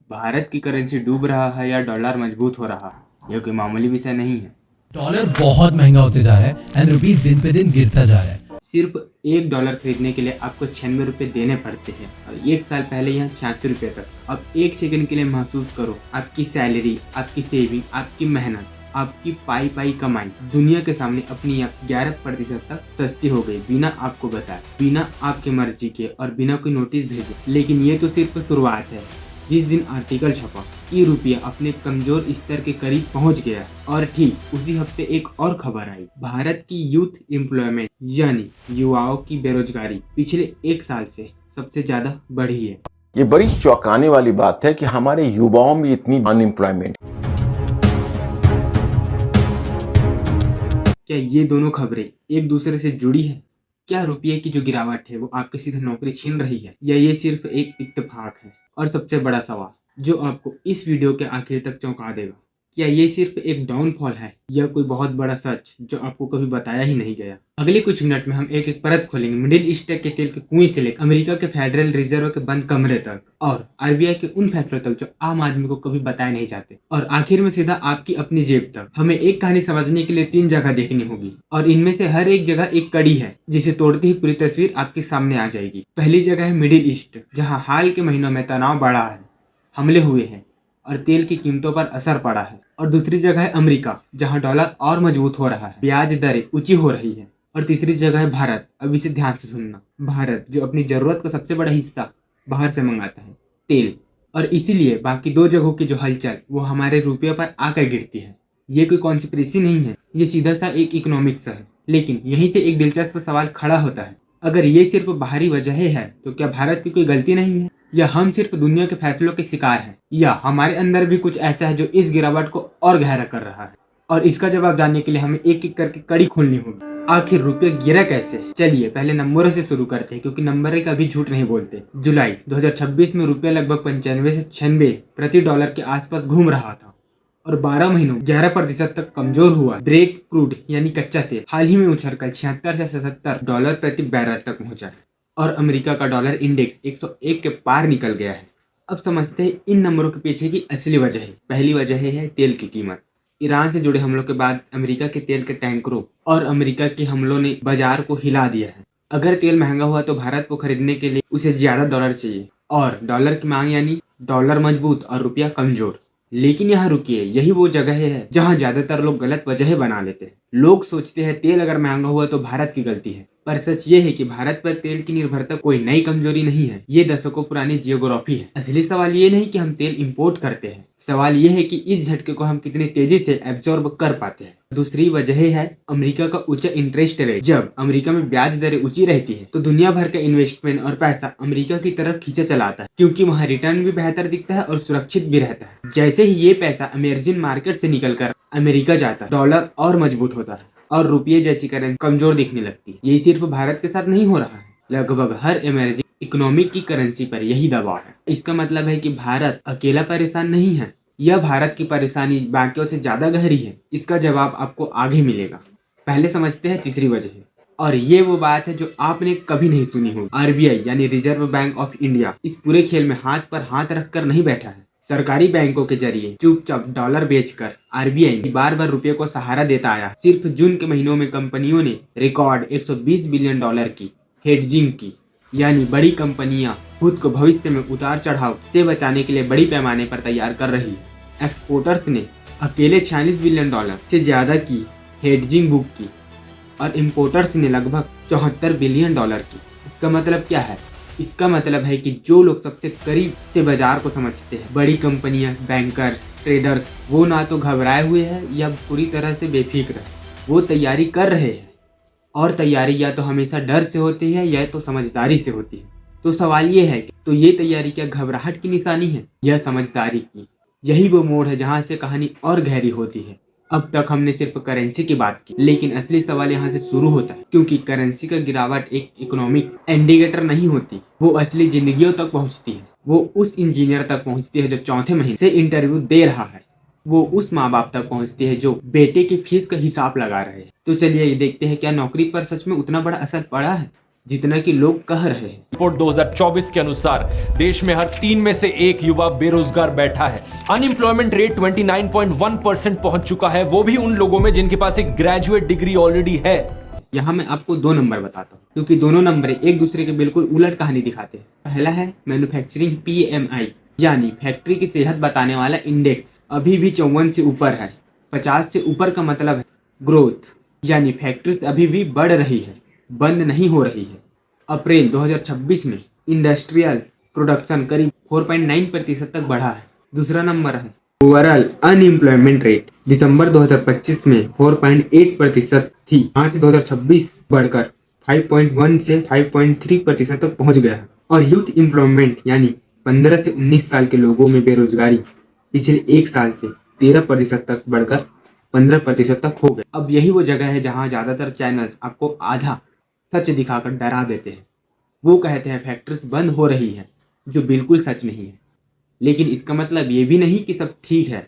भारत की करेंसी डूब रहा है या डॉलर मजबूत हो रहा है, यह कोई मामूली विषय नहीं है। डॉलर बहुत महंगा होते जा रहा है एंड रुपीस दिन पे दिन गिरता जा रहा है। सिर्फ $1 खरीदने के लिए आपको 96 रुपये देने पड़ते हैं और 1 साल पहले यहाँ 86 रुपये तक। अब 1 सेकंड के लिए महसूस करो, आपकी सैलरी, आपकी सेविंग, आपकी मेहनत, आपकी पाई कमाई दुनिया के सामने अपनी 11% तक सस्ती हो गई, बिना आपको बताए, बिना आपकी मर्जी के और बिना कोई नोटिस भेजे। लेकिन ये तो सिर्फ शुरुआत है। जिस दिन आर्टिकल छपा कि रुपया अपने कमजोर स्तर के करीब पहुंच गया और ठीक उसी हफ्ते एक और खबर आई, भारत की यूथ एम्प्लॉयमेंट यानी युवाओं की बेरोजगारी पिछले 1 साल से सबसे ज्यादा बढ़ी है। ये बड़ी चौंकाने वाली बात है कि हमारे युवाओं में इतनी अनएम्प्लॉयमेंट। क्या ये दोनों खबरें एक दूसरे से जुड़ी है? क्या रुपये की जो गिरावट है वो आपकी सीधे नौकरी छीन रही है या ये सिर्फ एक इत्तेफाक है? और सबसे बड़ा सवाल जो आपको इस वीडियो के आखिर तक चौंका देगा, क्या ये सिर्फ एक डाउनफॉल है या कोई बहुत बड़ा सच जो आपको कभी बताया ही नहीं गया? अगले कुछ मिनट में हम एक एक परत खोलेंगे, मिडिल ईस्ट के तेल के कुएं से लेकर अमेरिका के फेडरल रिजर्व के बंद कमरे तक और आरबीआई के उन फैसलों तक जो आम आदमी को कभी बताए नहीं जाते, और आखिर में सीधा आपकी अपनी जेब तक। हमें एक कहानी समझने के लिए 3 जगह देखनी होगी और इनमें से हर एक जगह एक कड़ी है जिसे तोड़ते ही पूरी तस्वीर आपके सामने आ जाएगी। पहली जगह है मिडिल ईस्ट, जहाँ हाल के महीनों में तनाव बढ़ा है, हमले हुए हैं और तेल की कीमतों पर असर पड़ा है। और दूसरी जगह है अमेरिका, जहां डॉलर और मजबूत हो रहा है, ब्याज दरें ऊंची हो रही है। और तीसरी जगह है भारत। अब इसे ध्यान से सुनना, भारत जो अपनी जरूरत का सबसे बड़ा हिस्सा बाहर से मंगाता है, तेल। और इसीलिए बाकी 2 जगहों की जो हलचल वो हमारे रुपये पर आकर गिरती है। ये कोई कॉन्स्पिरेसी नहीं है, ये सीधा सा एक इकोनॉमिक्स है। लेकिन यहीं से एक दिलचस्प सवाल खड़ा होता है, अगर ये सिर्फ बाहरी वजह है तो क्या भारत की कोई गलती नहीं है, या हम सिर्फ दुनिया के फैसलों के शिकार हैं, या हमारे अंदर भी कुछ ऐसा है जो इस गिरावट को और गहरा कर रहा है? और इसका जवाब जानने के लिए हमें एक एक करके कड़ी खोलनी होगी। आखिर रुपये गिरा कैसे? चलिए पहले नंबरों से शुरू करते हैं, क्योंकि नंबर कभी झूठ नहीं बोलते। जुलाई 2026 में रुपया लगभग 95 से 96 प्रति डॉलर के आसपास घूम रहा था और 12 महीनों 11% तक कमजोर हुआ। ब्रेक क्रूड यानी कच्चा तेल हाल ही में उछलकर 76 से 77 डॉलर प्रति बैरल तक पहुंचा है और अमेरिका का डॉलर इंडेक्स 101 के पार निकल गया है। अब समझते हैं इन नंबरों के पीछे की असली वजह है। पहली वजह है तेल की कीमत। ईरान से जुड़े हमलों के बाद अमेरिका के तेल के टैंकरों और अमेरिका के हमलों ने बाजार को हिला दिया है। अगर तेल महंगा हुआ तो भारत को खरीदने के लिए उसे ज्यादा डॉलर चाहिए और डॉलर की मांग यानी डॉलर मजबूत और रुपया कमजोर। लेकिन यहाँ रुकिए, यही वो जगह है जहाँ ज्यादातर लोग गलत वजह बना लेते हैं। लोग सोचते हैं तेल अगर महंगा हुआ तो भारत की गलती है, पर सच ये है कि भारत पर तेल की निर्भरता कोई नई कमजोरी नहीं है, ये दशकों पुरानी जियोग्राफी है। असली सवाल ये नहीं कि हम तेल इंपोर्ट करते हैं, सवाल ये है कि इस झटके को हम कितनी तेजी से एब्जॉर्ब कर पाते हैं। दूसरी वजह है अमेरिका का ऊंचा इंटरेस्ट रेट। जब अमेरिका में ब्याज दरें ऊंची रहती है तो दुनिया भर का इन्वेस्टमेंट और पैसा अमेरिका की तरफ खींचा चला आता है, क्योंकि वहाँ रिटर्न भी बेहतर दिखता है और सुरक्षित भी रहता है। जैसे ही ये पैसा इमर्जिंग मार्केट से निकलकर अमेरिका जाता है, डॉलर और मजबूत होता है और रुपये जैसी करेंसी कमजोर दिखने लगती है। यही सिर्फ भारत के साथ नहीं हो रहा है, लगभग हर इमर्जिंग इकोनॉमिक की करेंसी पर यही दबाव है। इसका मतलब है कि भारत अकेला परेशान नहीं है, यह भारत की परेशानी बाकियों से ज्यादा गहरी है। इसका जवाब आपको आगे मिलेगा। पहले समझते हैं तीसरी वजह, और ये वो बात है जो आपने कभी नहीं सुनी होगी। आरबीआई यानी रिजर्व बैंक ऑफ इंडिया इस पूरे खेल में हाथ पर हाथ रखकर नहीं बैठा है। सरकारी बैंकों के जरिए चुपचाप डॉलर बेचकर आरबीआई बार बार रुपये को सहारा देता आया। सिर्फ जून के महीनों में कंपनियों ने रिकॉर्ड 120 बिलियन डॉलर की हेडजिंग की, यानी बड़ी कंपनियां खुद को भविष्य में उतार चढ़ाव से बचाने के लिए बड़ी पैमाने पर तैयार कर रही। एक्सपोर्टर्स ने अकेले 46 बिलियन डॉलर से ज्यादा की हेडजिंग बुक की और इंपोर्टर्स ने लगभग 74 बिलियन डॉलर की। इसका मतलब क्या है? इसका मतलब है कि जो लोग सबसे करीब से बाजार को समझते हैं, बड़ी कंपनियां, बैंकर्स, ट्रेडर्स, वो ना तो घबराए हुए हैं या पूरी तरह से बेफिक्र है, वो तैयारी कर रहे हैं। और तैयारी या तो हमेशा डर से होती है या तो समझदारी से होती है। तो सवाल ये है कि तो ये तैयारी क्या घबराहट की निशानी है या समझदारी की? यही वो मोड़ है जहां से कहानी और गहरी होती है। अब तक हमने सिर्फ करेंसी की बात की, लेकिन असली सवाल यहाँ से शुरू होता है, क्योंकि करेंसी का गिरावट एक इकोनॉमिक इंडिकेटर नहीं होती, वो असली जिंदगियों तक पहुँचती है। वो उस इंजीनियर तक पहुँचती है जो चौथे महीने से इंटरव्यू दे रहा है। वो उस माँ बाप तक पहुँचती है जो बेटे की फीस का हिसाब लगा रहे हैं। तो चलिए ये देखते हैं क्या नौकरी पर सच में उतना बड़ा असर पड़ा है। जितना कि लोग कह रहे हैं। रिपोर्ट 2024 के अनुसार देश में हर 3 में से 1 युवा बेरोजगार बैठा है। अनएम्प्लॉयमेंट रेट 29.1% पहुंच चुका है, वो भी उन लोगों में जिनके पास एक ग्रेजुएट डिग्री ऑलरेडी है। यहाँ मैं आपको 2 नंबर बताता हूँ, क्योंकि दोनों नंबर एक दूसरे के बिल्कुल उलट कहानी दिखाते हैं। पहला है मैन्युफैक्चरिंग PMI, यानी फैक्ट्री की सेहत बताने वाला इंडेक्स, अभी भी 54 से ऊपर है। 50 से ऊपर का मतलब है ग्रोथ, यानी फैक्ट्रीज अभी भी बढ़ रही है, बंद नहीं हो रही है। अप्रैल 2026 में इंडस्ट्रियल प्रोडक्शन करीब 4.9% तक बढ़ा है। दूसरा नंबर है ओवरऑल अनएम्प्लॉयमेंट रेट, दिसंबर 2025 में 4.8% थी, मार्च 2026 बढ़कर 5.1 से 5.3% तक पहुंच गया है। और यूथ एम्प्लॉयमेंट यानी 15 से 19 साल के लोगों में बेरोजगारी पिछले 1 साल से 13% तक बढ़कर 15% तक हो गए। अब यही वो जगह है जहां ज्यादातर चैनल्स आपको आधा सच दिखाकर डरा देते हैं। वो कहते हैं फैक्ट्रीज बंद हो रही है, जो बिल्कुल सच नहीं है। लेकिन इसका मतलब ये भी नहीं कि सब ठीक है।